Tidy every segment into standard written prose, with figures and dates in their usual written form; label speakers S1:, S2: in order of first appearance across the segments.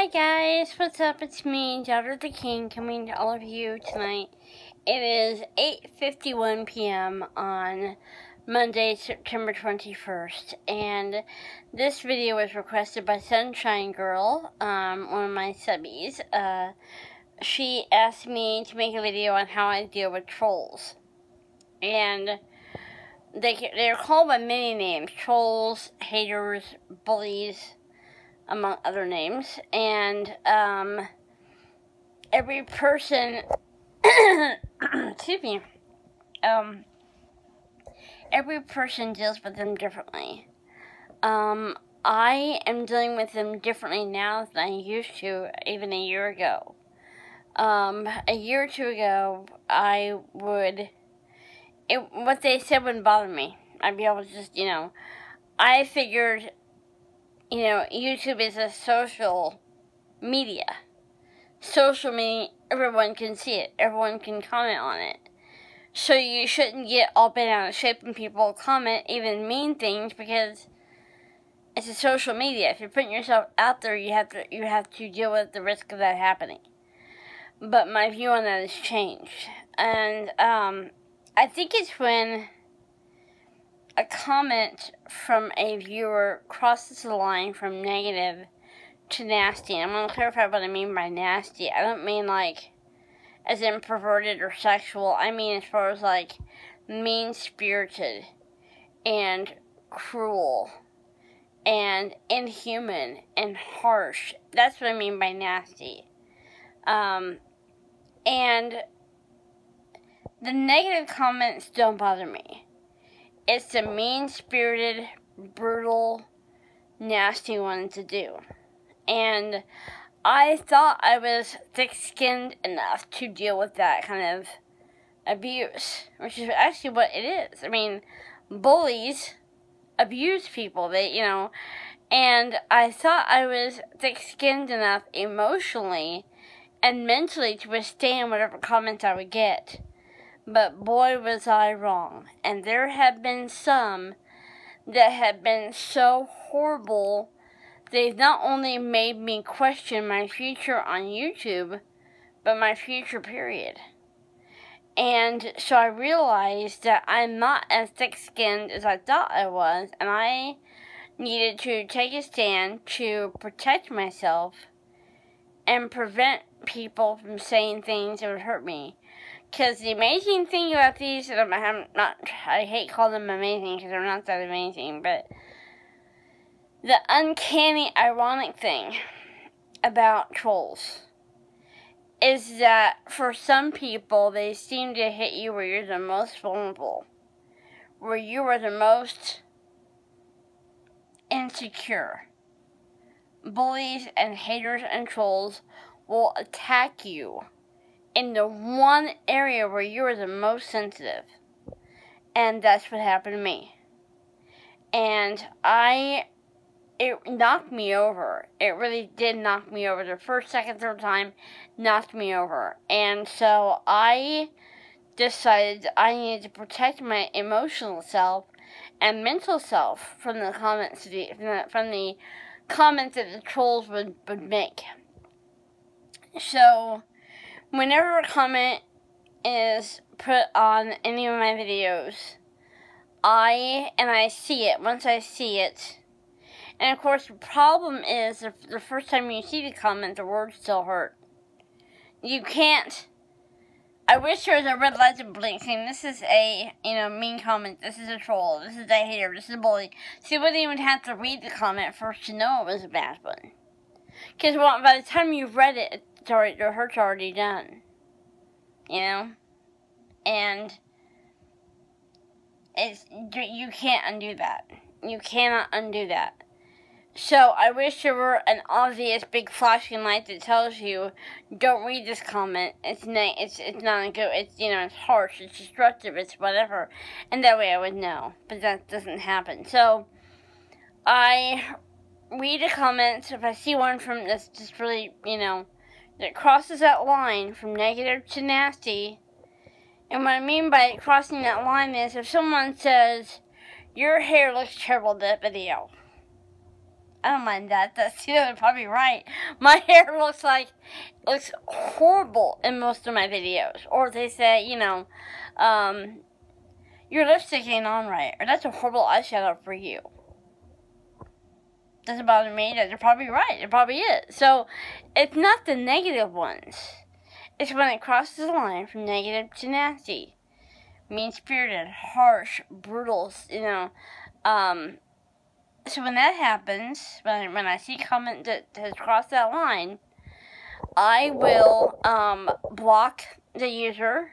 S1: Hi guys, what's up? It's me, Daughter of the King, coming to all of you tonight. It is 8:51 p.m. on Monday, September 21st, and this video was requested by Sunshine Girl, one of my subbies. She asked me to make a video on how I deal with trolls, and they're called by many names: trolls, haters, bullies, among other names, and every person, excuse me, every person deals with them differently. I am dealing with them differently now than I used to even a year ago. A year or two ago, what they said wouldn't bother me. I'd be able to just, I figured, YouTube is a social media. Social media, everyone can see it. Everyone can comment on it. So you shouldn't get all bent out of shape when people comment even mean things, because it's a social media. If you're putting yourself out there, you have to deal with the risk of that happening. But my view on that has changed. And I think it's when a comment from a viewer crosses the line from negative to nasty. I'm going to clarify what I mean by nasty. I don't mean like as in perverted or sexual. I mean as far as like mean-spirited and cruel and inhuman and harsh. That's what I mean by nasty. And the negative comments don't bother me. It's the mean-spirited, brutal, nasty ones to do. And I thought I was thick-skinned enough to deal with that kind of abuse, which is actually what it is. I mean, bullies abuse people, and I thought I was thick-skinned enough emotionally and mentally to withstand whatever comments I would get. But boy, was I wrong. And there have been some that have been so horrible, they've not only made me question my future on YouTube, but my future period. And so I realized that I'm not as thick-skinned as I thought I was, and I needed to take a stand to protect myself and prevent people from saying things that would hurt me. Because the amazing thing about these, I hate calling them amazing because they're not that amazing, but the uncanny, ironic thing about trolls is that for some people, they seem to hit you where you're the most vulnerable, where you are the most insecure. Bullies and haters and trolls will attack you in the one area where you are the most sensitive. And that's what happened to me. And it knocked me over. It really did knock me over. The first, second, third time knocked me over. And so I decided I needed to protect my emotional self and mental self from the comments from the comments that the trolls would make. So whenever a comment is put on any of my videos, I see it. Once I see it, and of course the problem is the first time you see the comment, the words still hurt. You can't. I wish there was a red light to blink saying this is a mean comment, this is a troll, this is a hater, this is a bully. So you wouldn't even have to read the comment first to know it was a bad one. Because by the time you've read it, the hurt's already done. And you can't undo that. You cannot undo that. So I wish there were an obvious big flashing light that tells you, don't read this comment. It's not good. It's harsh. It's destructive. It's whatever. And that way I would know. But that doesn't happen. So I read a comment. If I see one from that's just really, that crosses that line from negative to nasty. And what I mean by crossing that line is if someone says, your hair looks terrible in that video, I don't mind that. That's, they're probably right. My hair looks horrible in most of my videos. Or they say, your lipstick ain't on right. Or that's a horrible eyeshadow for you. Doesn't bother me. They're probably right. It probably is. So, it's not the negative ones. It's when it crosses the line from negative to nasty. Mean-spirited, harsh, brutal, So when that happens, when I see comment that has crossed that line, I will block the user,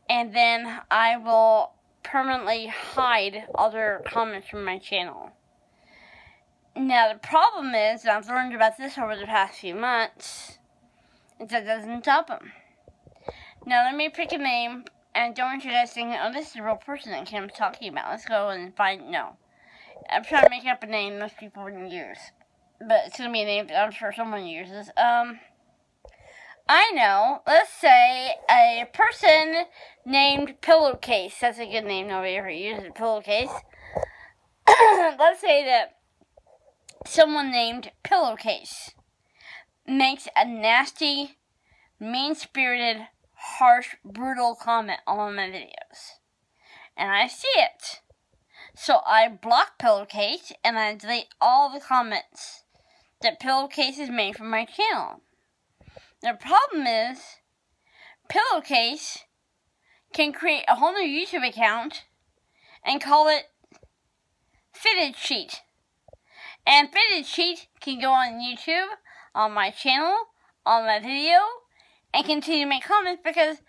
S1: and then I will permanently hide other comments from my channel. Now the problem is, and I've learned about this over the past few months, is that doesn't stop them. Now let me pick a name, and don't want you guys thinking, oh, this is a real person that Kim's talking about. Let's go and find, no. I'm trying to make up a name most people wouldn't use. But it's going to be a name that I'm sure someone uses. I know. Let's say a person named Pillowcase. That's a good name. Nobody ever uses Pillowcase. Let's say that someone named Pillowcase makes a nasty, mean-spirited, harsh, brutal comment on one of my videos. And I see it. So I block Pillowcase and I delete all the comments that Pillowcase has made from my channel. The problem is, Pillowcase can create a whole new YouTube account and call it Fitted Sheet. And Fitted Sheet can go on YouTube, on my channel, on my video, and continue to make comments because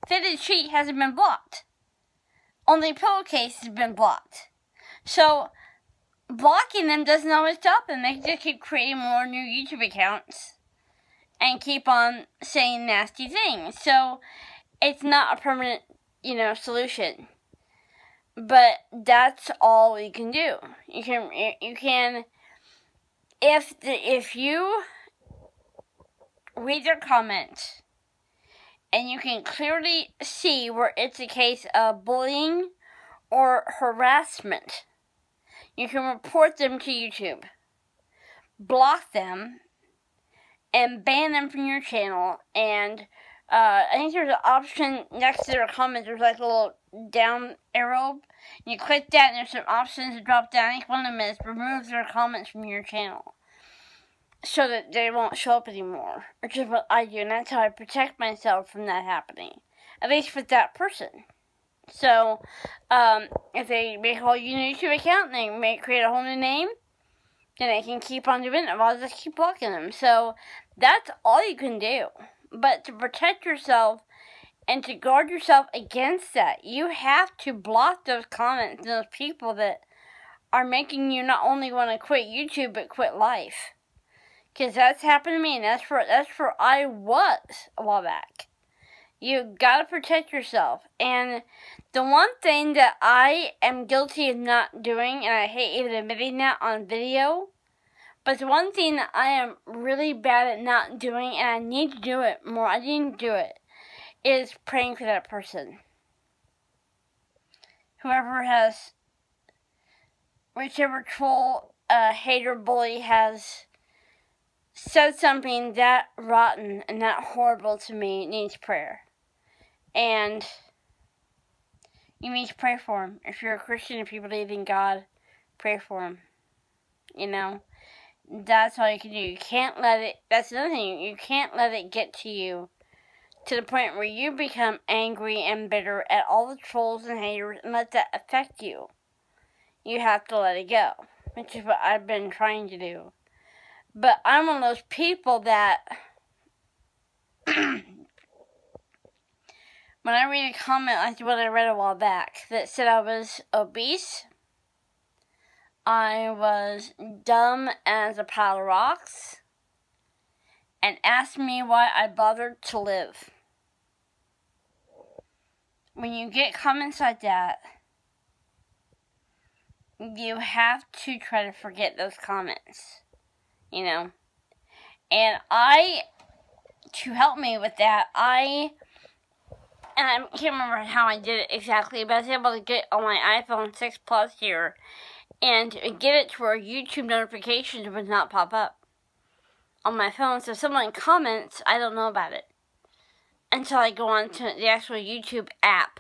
S1: Fitted Sheet hasn't been blocked. Only Pillowcase has been blocked. So, blocking them doesn't always stop them. They can just keep creating more new YouTube accounts and keep on saying nasty things. So, it's not a permanent, solution. But that's all you can do. You can, if you read their comments, and you can clearly see where it's a case of bullying or harassment, you can report them to YouTube, block them, and ban them from your channel. And I think there's an option next to their comments. There's like a little down arrow. You click that, and there's some options to drop down. I think one of them is remove their comments from your channel, so that they won't show up anymore, which is what I do, and that's how I protect myself from that happening, at least with that person. So, if they make a whole YouTube account, and they may create a whole new name, then they can keep on doing it, or I'll just keep blocking them. So, that's all you can do. But to protect yourself, and to guard yourself against that, you have to block those comments, and those people that are making you not only want to quit YouTube, but quit life. Because that's happened to me, and that's where I was a while back. You gotta protect yourself. And the one thing that I am guilty of not doing, and I hate even admitting that on video, but the one thing that I am really bad at not doing, and I need to do it more, I need to do it, is praying for that person. Whichever troll, hater, bully has said something that rotten and that horrible to me, needs prayer. And you need to pray for him. If you're a Christian, if you believe in God, pray for him. That's all you can do. You can't let it, that's another thing, you can't let it get to you to the point where you become angry and bitter at all the trolls and haters and let that affect you. You have to let it go, which is what I've been trying to do. But I'm one of those people that when I read a comment like what I read a while back that said I was obese, I was dumb as a pile of rocks, and asked me why I bothered to live. When you get comments like that, you have to try to forget those comments. And to help me with that, I can't remember how I did it exactly, but I was able to get on my iPhone 6 Plus here and get it to where YouTube notifications would not pop up on my phone. So if someone comments, I don't know about it until I go on to the actual YouTube app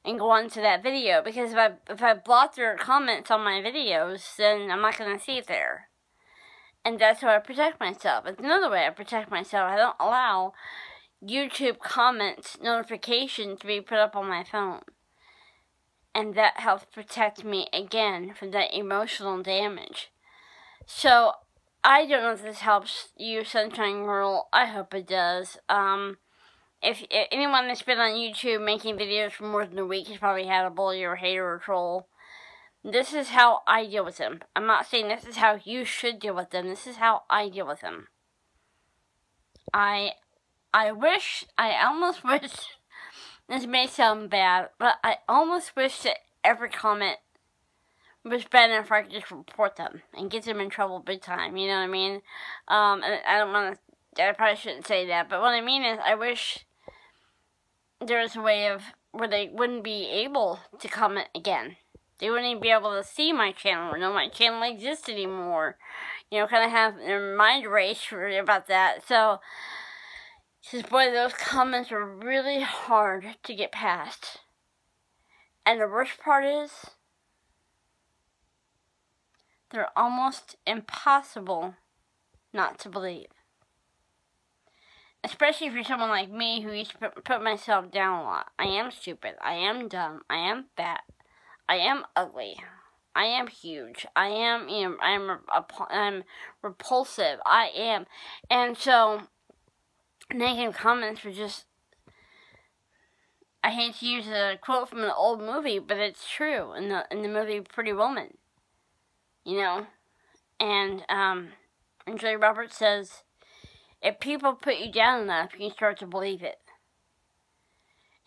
S1: and go on to that video. Because if I block their comments on my videos, then I'm not going to see it there. And that's how I protect myself. It's another way I protect myself. I don't allow YouTube comments notifications to be put up on my phone. And that helps protect me again from that emotional damage. So, I don't know if this helps you, Sunshine Girl. I hope it does. If anyone that's been on YouTube making videos for more than a week has probably had a bully or a hater or troll. This is how I deal with them. I'm not saying this is how you should deal with them. This is how I deal with them. I almost wish, this may sound bad, but I almost wish that every comment was bad enough I could just report them and get them in trouble big time, you know what I mean? And I probably shouldn't say that, but what I mean is I wish there was a way of where they wouldn't be able to comment again. They wouldn't even be able to see my channel or know my channel exists anymore. You know, kind of have their mind erased about that. So, because boy, those comments are really hard to get past. And the worst part is, they're almost impossible not to believe. Especially if you're someone like me who used to put myself down a lot. I am stupid. I am dumb. I am fat. I am ugly. I am huge. I am, you know, I'm repulsive. I am. And so, negative comments were just, I hate to use a quote from an old movie, but it's true in the movie Pretty Woman. You know? And Julia Roberts says, if people put you down enough, you can start to believe it.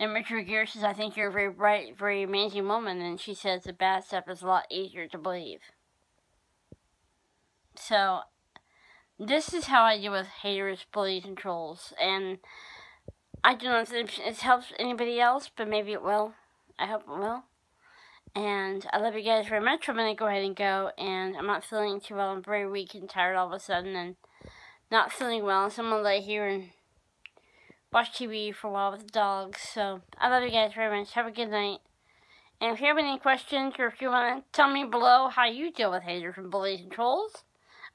S1: And Richard Gere says, I think you're a very bright, very amazing woman. And she says the bad stuff is a lot easier to believe. So, this is how I deal with haters, bullies, and trolls. And I don't know if it helps anybody else, but maybe it will. I hope it will. And I love you guys very much. I'm going to go ahead and go. And I'm not feeling too well. I'm very weak and tired all of a sudden. And not feeling well. So I'm going to lay here and watch TV for a while with the dogs. So, I love you guys very much. Have a good night. And if you have any questions or if you want to tell me below how you deal with haters and bullies and trolls,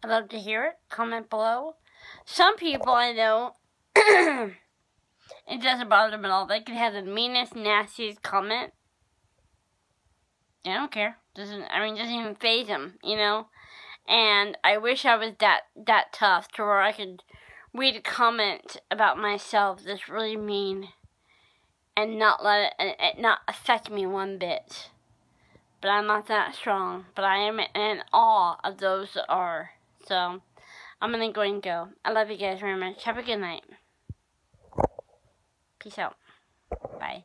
S1: I'd love to hear it. Comment below. Some people I know, it doesn't bother them at all. They can have the meanest, nastiest comment. I don't care. Doesn't even faze them, you know? And I wish I was that tough to where I could read a comment about myself that's really mean and not let it not affect me one bit. But I'm not that strong. But I am in awe of those that are. So, I'm going to go and go. I love you guys very much. Have a good night. Peace out. Bye.